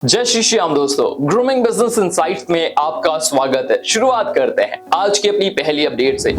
जय श्री श्याम दोस्तों, grooming business insights में आपका स्वागत है। शुरुआत करते हैं आज की अपनी पहली अपडेट से।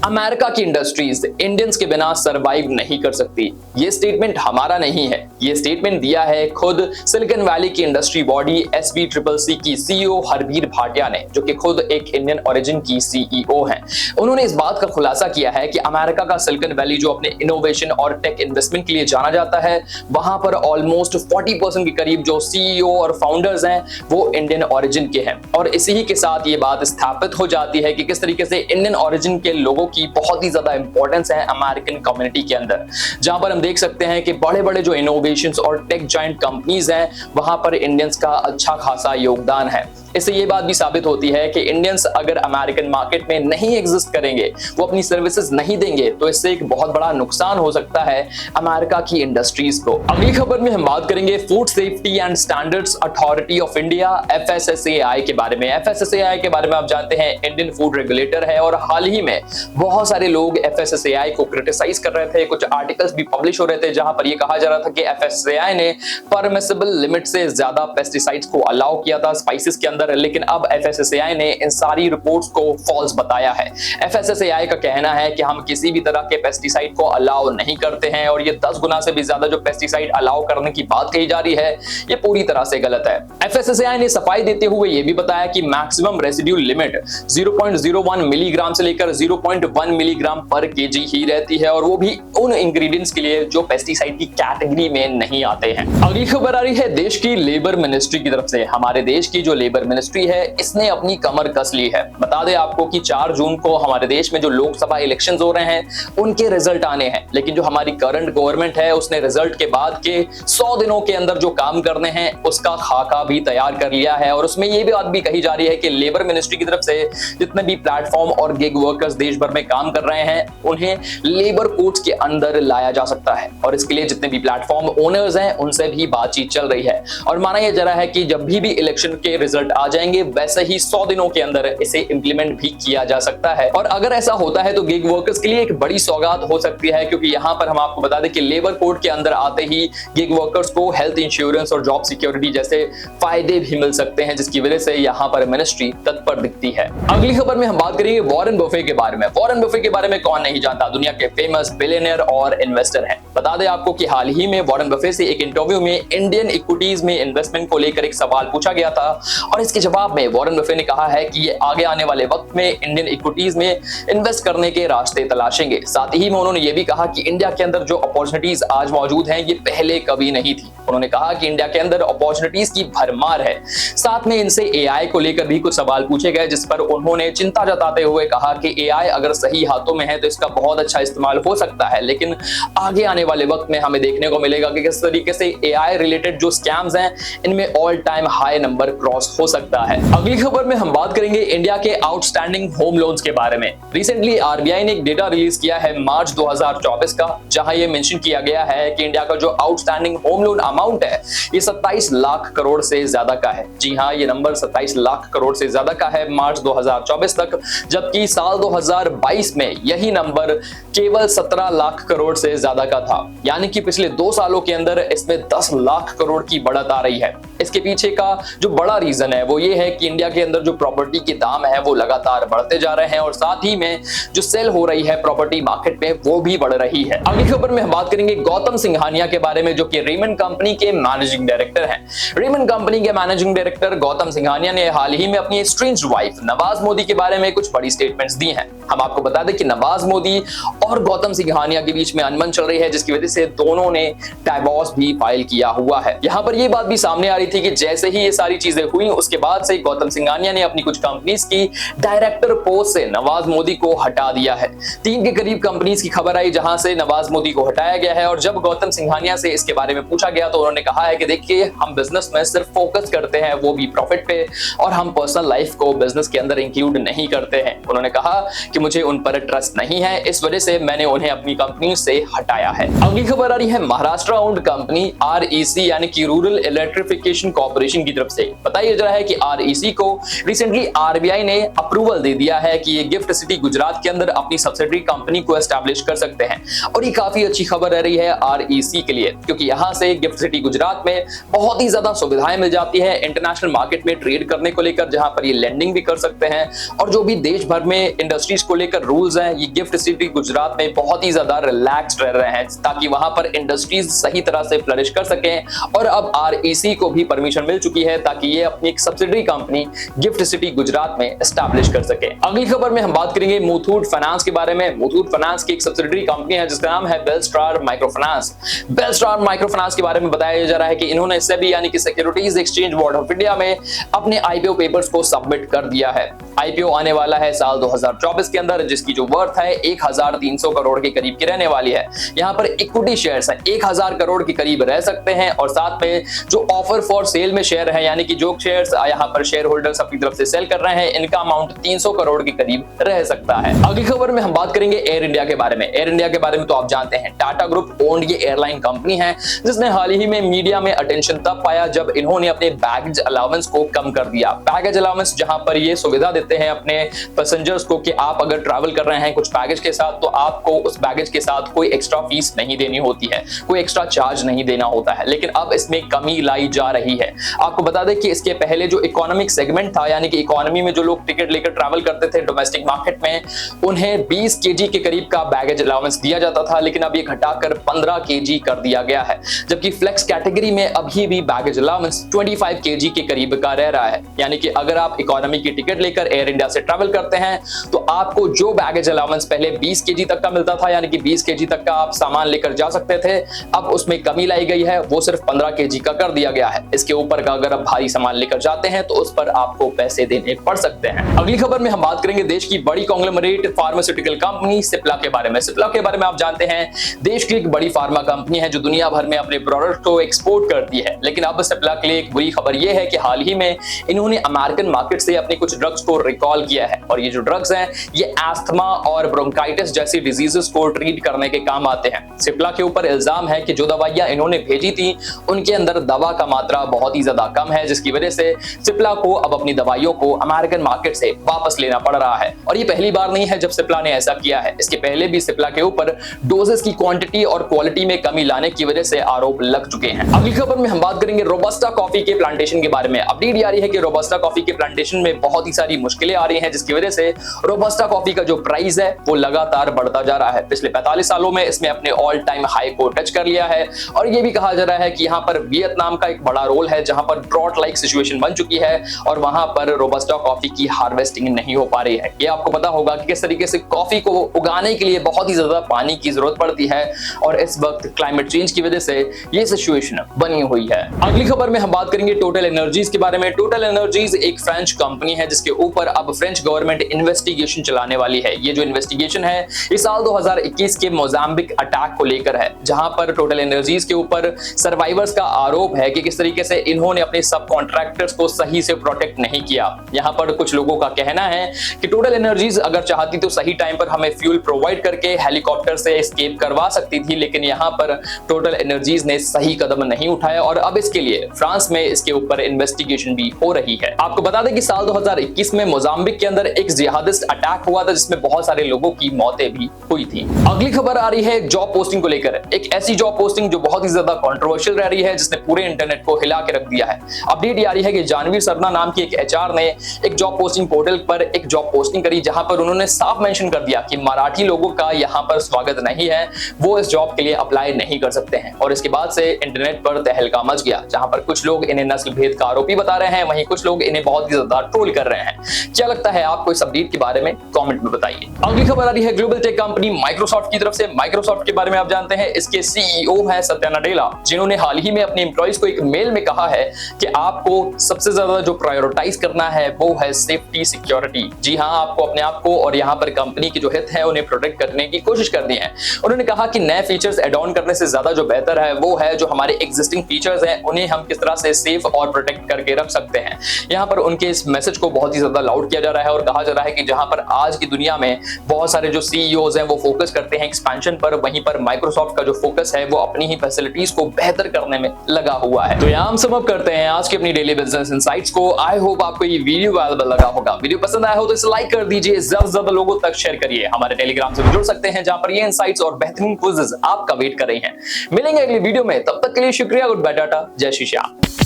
अमेरिका की इंडस्ट्रीज इंडियंस के बिना सरवाइव नहीं कर सकती। ये स्टेटमेंट हमारा नहीं है, ये स्टेटमेंट दिया है खुद सिलिकॉन वैली की इंडस्ट्री बॉडी SVCCC की CEO हरबीर भाटिया ने, जो कि खुद एक इंडियन ओरिजिन की CEO हैं। उन्होंने इस बात का खुलासा किया है कि अमेरिका का सिलिकॉन वैली जो अपने इनोवेशन और टेक इन्वेस्टमेंट के लिए जाना जाता है, वहां पर ऑलमोस्ट 40% के करीब जो CEO और फाउंडर्स हैं वो इंडियन ओरिजिन के हैं। और इसी ही के साथ ये बात स्थापित हो जाती है कि किस तरीके से इंडियन ओरिजिन के लोगों की बहुत ही ज्यादा इंपॉर्टेंस है अमेरिकन कम्युनिटी के अंदर, जहां पर हम देख सकते हैं कि बड़े बड़े जो इनोवेशंस और टेक जायंट कंपनीज हैं वहां पर इंडियंस का अच्छा खासा योगदान है। इससे ये बात भी साबित होती है कि इंडियंस अगर अमेरिकन मार्केट में नहीं एग्जिस्ट करेंगे, वो अपनी सर्विसेज नहीं देंगे, तो इससे एक बहुत बड़ा नुकसान हो सकता है अमेरिका की इंडस्ट्रीज को। अगली खबर में हम बात करेंगे food safety and standards authority of India FSSAI के बारे में। FSSAI के बारे में आप जानते हैं इंडियन फूड रेगुलेटर है, और हाल ही में बहुत सारे लोग FSSAI को क्रिटिसाइज कर रहे थे। कुछ आर्टिकल्स भी पब्लिश हो रहे थे जहां पर यह कहा जा रहा था कि FSSAI ने परमिसिबल लिमिट से ज्यादा पेस्टिसाइड्स को अलाउ किया था स्पाइसेस के अंदर, लेकिन अब FSSAI ने इन सारी रिपोर्ट्स को फॉल्स बताया है। FSSAI का कहना है कि हम किसी भी तरह के पेस्टिसाइड को अलाउ नहीं करते हैं, और ये 10 गुना से भी ज्यादा जो पेस्टिसाइड अलाउ करने की बात कही जा रही है, ये पूरी तरह से गलत है। FSSAI ने सफाई देते हुए ये भी बताया कि मैक्सिमम रेसिड्यू लिमिट 0.01 मिलीग्राम से लेकर 0.1 मिलीग्राम पर केजी ही रहती है, और वो भी उन इंग्रेडिएंट्स के लिए जो पेस्टिसाइड की कैटेगरी में नहीं आते हैं। अगली खबर आ रही है देश की लेबर मिनिस्ट्री की तरफ से। हमारे देश की जो लेबर मिनिस्ट्री है, इसने अपनी कमर कस ली है। बता दें आपको कि 4 जून को हमारे देश में जो लोकसभा इलेक्शंस हो रहे हैं, उनके रिजल्ट आने हैं, लेकिन जो हमारी करंट गवर्नमेंट है उसने रिजल्ट के बाद के 100 दिनों के अंदर जो काम करने हैं उसका खाका भी तैयार कर लिया है। और उसमें यह भी बात भी कही जा रही है कि लेबर मिनिस्ट्री की तरफ से जितने भी प्लेटफॉर्म और गिग वर्कर्स देश भर में काम कर रहे हैं, उन्हें लेबर कोड्स के अंदर लाया जा सकता है, और इसके लिए जितने भी प्लेटफॉर्म ओनर्स हैं उनसे भी बातचीत चल रही है। और माना यह जा रहा है कि जब भी इलेक्शन के रिजल्ट आ जाएंगे, वैसे ही 100 दिनों के अंदर इसे इंप्लीमेंट भी किया जा सकता है। और अगर ऐसा होता है तो गिग वर्कर्स के लिए एक बड़ी सौगात हो सकती है, क्योंकि यहां पर हम आपको बता दें कि लेबर कोड के अंदर आते ही गिग वर्कर्स को हेल्थ इंश्योरेंस और जॉब सिक्योरिटी जैसे फायदे भी मिल सकते हैं, जिसकी वजह से यहां पर मिनिस्ट्री तत्पर दिखती है। अगली खबर में हम बात करेंगे वॉरेन बफे के बारे में। वॉरेन बफे के बारे में कौन नहीं जानता, दुनिया के फेमस बिलियनियर और इन्वेस्टर हैं। बता दें आपको कि हाल ही में वॉरेन बफे से एक इंटरव्यू में इंडियन इक्विटीज में इन्वेस्टमेंट को लेकर एक सवाल पूछा गया था, और इसके जवाब में वॉरेन बफे ने कहा है कि ये आगे आने वाले वक्त में इंडियन इक्विटीज में इन्वेस्ट करने के रास्ते तलाशेंगे। साथ ही में उन्होंने ये भी कहा कि इंडिया के अंदर जो अपॉर्चुनिटीज आज मौजूद हैं, ये पहले कभी नहीं थी। उन्होंने कहा कि इंडिया के अंदर अपॉर्चुनिटीज की भरमार है। साथ में इनसे AI को लेकर भी कुछ सवाल पूछे गए, जिस पर उन्होंने चिंता जताते हुए कहा कि AI अगर सही हाथों में है तो इसका बहुत अच्छा इस्तेमाल हो सकता है, लेकिन आगे आने वाले वक्त में हमें देखने को मिलेगा कि किस तरीके से AI रिलेटेड जो स्कैम्स हैं, इनमें all time high number cross हो सकता है। अगली खबर में हम बात करेंगे इंडिया के आउटस्टैंडिंग होम लोन्स के बारे में। रिसेंटली RBI ने एक डेटा रिलीज किया है मार्च 2024 का, जहां ये मेंशन किया गया है कि इंडिया का जो आउटस्टैंडिंग होम लोन अमाउंट है, ये 27 लाख करोड़ से ज्यादा का है। जी हां, ये नंबर 27 लाख करोड़ से ज्यादा का है मार्च 2024 तक, जबकि साल 2022 में यही नंबर केवल 17 लाख करोड़ से ज्यादा का था। यानी कि पिछले 2 सालों के अंदर इसमें 10 लाख करोड़ की बढ़त आ रही है। इसके पीछे का जो बड़ा रीजन है वो ये है कि इंडिया के अंदर जो प्रॉपर्टी के दाम है वो लगातार बढ़ते जा रहे हैं, और साथ ही में जो सेल हो रही है प्रॉपर्टी मार्केट में वो भी बढ़ रही है। अगली खबर में हम बात करेंगे गौतम सिंघानिया के बारे में, जो कि रेमंड कंपनी के मैनेजिंग डायरेक्टर हैं। रेमंड कंपनी के मैनेजिंग डायरेक्टर गौतम सिंघानिया ने हाल ही में अपनी एस्ट्रेंज्ड वाइफ नवाज मोदी के बारे में कुछ बड़ी स्टेटमेंट्स दी हैं। हम आपको बता दें कि नवाज मोदी और गौतम सिंघानिया के बीच में अनबन चल रही है, जिसकी वजह से दोनों ने डाइवोर्स भी फाइल किया हुआ है। यहाँ पर यह बात भी सामने आ रही थी कि जैसे ही ये सारी चीजें हुई, उसके बाद से गौतम सिंघानिया ने अपनी कुछ कंपनीज की डायरेक्टर पोस्ट से नवाज मोदी को हटा दिया है। 3 के करीब कंपनीज की खबर आई जहां से नवाज मोदी को हटाया गया है, और जब गौतम सिंघानिया से इसके बारे में पूछा गया तो उन्होंने कहा है कि देखिए, हम बिजनेस में सिर्फ फोकस करते हैं, वो भी प्रॉफिट पे, और हम पर्सनल लाइफ को बिजनेस के अंदर इंक्लूड नहीं करते हैं। उन्होंने कहा कि मुझे उन पर ट्रस्ट नहीं है, इस वजह से मैंने उन्हें अपनी कंपनी से हटाया है। अगली खबर आ रही है महाराष्ट्र ओन्ड कंपनी REC यानी कि रूरल इलेक्ट्रिफिकेशन कॉर्पोरेशन की तरफ से। बताइए जरा है कि REC को रिसेंटली RBI ने अप्रूवल दे दिया है कि ये गिफ्ट सिटी गुजरात के अंदर अपनी सब्सिडरी कंपनी को एस्टैब्लिश कर सकते हैं। और ये काफी अच्छी खबर रह रही है REC के लिए, क्योंकि यहां से गिफ्ट सिटी गुजरात में बहुत ही ज्यादा सुविधाएं मिल जाती है इंटरनेशनल मार्केट में ट्रेड करने को लेकर, जहां पर ये लेंडिंग भी कर सकते हैं। और जो भी देश भर में इंडस्ट्रीज को लेकर रूल्स हैं, ये गिफ्ट सिटी गुजरात में बहुत ही ज्यादा रिलैक्स्ड रह रहे हैं, ताकि वहां पर इंडस्ट्रीज सही तरह से फ्लरिश कर सकें। और अब REC को भी परमिशन मिल चुकी है ताकि ये अपनी एक subsidiary company gift city Gujarat में एस्टैब्लिश कर सके। अगली खबर में हम बात करेंगे मुथूट फाइनेंस के बारे में। मुथूट फाइनेंस की एक सब्सिडरी कंपनी है जिसका नाम है बेलस्टार माइक्रोफाइनेंस। बेलस्टार माइक्रोफाइनेंस के बारे में बताया जा रहा है कि इन्होंने सेबी यानी कि securities exchange board of India में अपने IPO पेपर्स को सबमिट कर दिया है। IPO आने वाला है साल 2024 के अंदर, जिसकी जो वर्थ है 1300 करोड़ के करीब की रहने वाली है। यहाँ पर इक्विटी शेयर्स हैं 1000 करोड़ के करीब रह सकते हैं, और साथ में जो ऑफर फॉर सेल में शेयर है, यानी कि जो शेयर्स यहाँ पर शेयर होल्डर्स अपनी तरफ से सेल कर रहे हैं, इनका अमाउंट 300 करोड़ के करीब रह सकता है। अगली खबर में हम बात करेंगे एयर इंडिया के बारे में। एयर इंडिया के बारे में तो आप जानते हैं, टाटा ग्रुप ओन्ड ये एयरलाइन कंपनी है जिसने हाल ही में मीडिया में अटेंशन तब पाया जब इन्होंने अपने बैगेज अलाउंस को कम कर दिया। बैगेज अलाउंस जहां पर ये सुविधा देते हैं अपने पैसेंजर्स को कि आप अगर ट्रैवल कर रहे हैं कुछ बैगेज के साथ, तो आपको उस बैगेज के साथ कोई एक्स्ट्रा फीस नहीं देनी होती है, कोई एक्स्ट्रा चार्ज नहीं देना होता है। लेकिन अब इसमें कमी लाई जा रही है। आपको बता दें कि इसके पहले जो इकोनॉमिक सेगमेंट था, यानी कि इकोनॉमी में जो लोग टिकट लेकर ट्रैवल करते थे डोमेस्टिक मार्केट में, उन्हें 20 kg के करीब का बैगेज अलाउंस दिया जाता था, लेकिन अब ये घटाकर 15 kg कर दिया गया है। जबकि फ्लेक्स कैटेगरी में अभी भी बैगेज अलाउंस 25 kg के करीब का रह रहा है। यानी कि अगर आप इकोनॉमी की टिकट लेकर एयर इंडिया से ट्रैवल करते हैं तो आपको जो बैगेज अलाउंस पहले 20 kg तक का मिलता था, यानी कि 20 kg तक का आप सामान लेकर जा सकते थे, अब उसमें कमी लाई गई है, वो सिर्फ 15 kg का कर दिया गया है। इसके ऊपर का अगर आप भारी सामान लेकर जाते हैं तो उस पर आपको पैसे देने पड़ सकते हैं। अगली खबर में हम बात करेंगे देश की बड़ी कॉन्ग्लोमरेट फार्मास्यूटिकल कंपनी सिप्ला के बारे में। सिप्ला के बारे में आप जानते हैं, देश की एक बड़ी फार्मा कंपनी है जो दुनिया भर में अपने प्रोडक्ट को एक्सपोर्ट करती है। लेकिन अब सिप्ला के लिए एक बुरी खबर यह है कि हाल ही में इन्होंने अमेरिकन मार्केट से अपने कुछ ड्रग्स को रिकॉल किया है, और ये जो ड्रग्स हैं ये एस्थमा और ब्रोंकाइटिस जैसी डिजीजेस को ट्रीट करने के काम आते हैं। सिप्ला के ऊपर इल्जाम है कि जो दवाइयां इन्होंने भेजी थी उनके अंदर दवा का मात्रा बहुत ही ज्यादा कम है, जिसकी वजह से सिप्ला को अब अपनी दवाइयों को अमेरिकन मार्केट से वापस लेना पड़ रहा है। और ये पहली बार नहीं है जब सिप्ला ने ऐसा किया है। इसके पहले भी सिप्ला के ऊपर डोजेस की क्वांटिटी और क्वालिटी में कमी लाने की वजह से आरोप लग चुके हैं। अगली खबर में हम बात करेंगे रोबस्टा कॉफी के प्लांटेशन के बारे में। अपडेट आ रही है कि रोबस्टा कॉफी के प्लांटेशन में बहुत ही सारी मुश्किलें आ रही हैं, जिसकी वजह से रोबस्टा कॉफी का जो प्राइस है वो लगातार बढ़ता जा रहा है। पिछले 45 सालों में इसने अपने ऑल टाइम हाई को टच कर लिया है, और ये भी कहा जा रहा है कि यहाँ पर वियतनाम का एक बड़ा रोल है, जहां पर ड्रॉट लाइक सिचुएशन बन चुकी है और वहां पर रोबस्टा कॉफी की हार्वेस्टिंग नहीं हो पा रही है। ये आपको पता होगा कि किस तरीके से कॉफी को उगाने के लिए बहुत ही ज्यादा पानी की जरूरत पड़ती है, और इस वक्त क्लाइमेट चेंज की वजह से ये सिचुएशन बनी हुई है। अगली खबर में हम बात करेंगे टोटल एनर्जीज के बारे में। टोटल एनर्जीज एक फ्रेंच कंपनी है जिसके ऊपर अब फ्रेंच गवर्नमेंट इन्वेस्टिगेशन चलाने वाली है। ये जो इन्वेस्टिगेशन है इस साल 2021 के मोजाम्बिक अटैक को लेकर है, जहां पर टोटल एनर्जीज के ऊपर सर्वाइवर्स का आरोप है कि किस तरीके से इन्होंने अपने सब कॉन्ट्रैक्टर्स को सही से प्रोटेक्ट नहीं किया। यहां पर कुछ लोगों का कहना है कि टोटल एनर्जीज अगर चाहती तो सही टाइम पर हमें फ्यूल प्रोवाइड करके हेलीकॉप्टर से एस्केप करवा सकती थी, लेकिन यहां पर टोटल एनर्जीज ने सही कदम नहीं उठाया, और अब इसके लिए फ्रांस में इसके ऊपर इन्वेस्टिगेशन भी हो रही है। आपको बता दें कि साल 2021 में मोजाम्बिक के अंदर एक जिहादिस्ट अटैक हुआ था जिसमें बहुत सारे लोगों की मौतें भी हुई थी। अगली खबर आ रही है जॉब पोस्टिंग को लेकर। एक ऐसी जॉब पोस्टिंग जो बहुत ही ज्यादा कंट्रोवर्शियल रह रही है, जिसने पूरे इंटरनेट को हिला के रख दिया है। अपडेट आ रही है कि जानवीर सरना नाम की एक HR ने एक जॉब पोस्टिंग पोर्टल पर एक जॉब पोस्टिंग करी, जहां पर उन्होंने साफ मेंशन कर दिया कि मराठी लोगों का यहां पर स्वागत नहीं है, वो इस जॉब के लिए अप्लाई नहीं कर सकते हैं। और इसके बाद से इंटरनेट पर तहलका मच गया, जहां पर कुछ लोग इन्हें नस्ल भेद का आरोपी बता रहे हैं, वहीं कुछ लोग इन्हें बहुत ही ज्यादा ट्रोल कर रहे हैं। क्या लगता है आपको इस अपडेट के बारे में? कमेंट में बताइए। अगली खबर आ रही है ग्लोबल टेक कंपनी माइक्रोसॉफ्ट की तरफ से। माइक्रोसॉफ्ट के बारे में आप जानते हैं, इसके CEO है सत्या नडेला, जिन्होंने हाल ही में अपने एम्प्लॉइज को एक मेल में कहा है कि आपको सबसे ज्यादा जो प्रायोरिटाइज करना है वो है सेफ्टी सिक्योरिटी। जी हाँ, आपको अपने आप को और यहाँ पर कंपनी के जो हित है उन्हें प्रोटेक्ट करने की कोशिश करनी है। उन्होंने कहा कि नए फीचर्स एड ऑन करने से ज्यादा जो बेहतर है वो है जो हमारे एग्जिस्टिंग फीचर्स हैं उन्हें हम किस तरह से सेफ और प्रोटेक्ट करके रख सकते हैं। यहाँ पर उनके इस मैसेज को बहुत ही ज्यादा लाउड किया जा रहा है और कहा जा रहा है कि जहां पर आज की दुनिया में बहुत सारे जो CEOs हैं वो फोकस करते हैं एक्सपेंशन पर, वहीं पर माइक्रोसॉफ्ट का जो फोकस है वो अपनी ही फैसिलिटीज को बेहतर करने में लगा हुआ है। तो यहाँ हम सम अप करते हैं आज की अपनी डेली बिजनेस इनसाइट्स को। आई होप आपको ये वीडियो वैल्यूएबल लगा होगा। वीडियो पसंद आया हो तो इसे लाइक कर दीजिए, ज्यादा से ज्यादा लोगों तक शेयर करिए। हमारे टेलीग्राम से भी जुड़ सकते हैं जहां पर ये इनसाइट्स और बेहतरीन क्विज़ेस आपका वेट कर रही हैं। मिलेंगे अगली वीडियो में, तब तक के लिए शुक्रिया। गुड बाय, टाटा, जय श्री श्याम।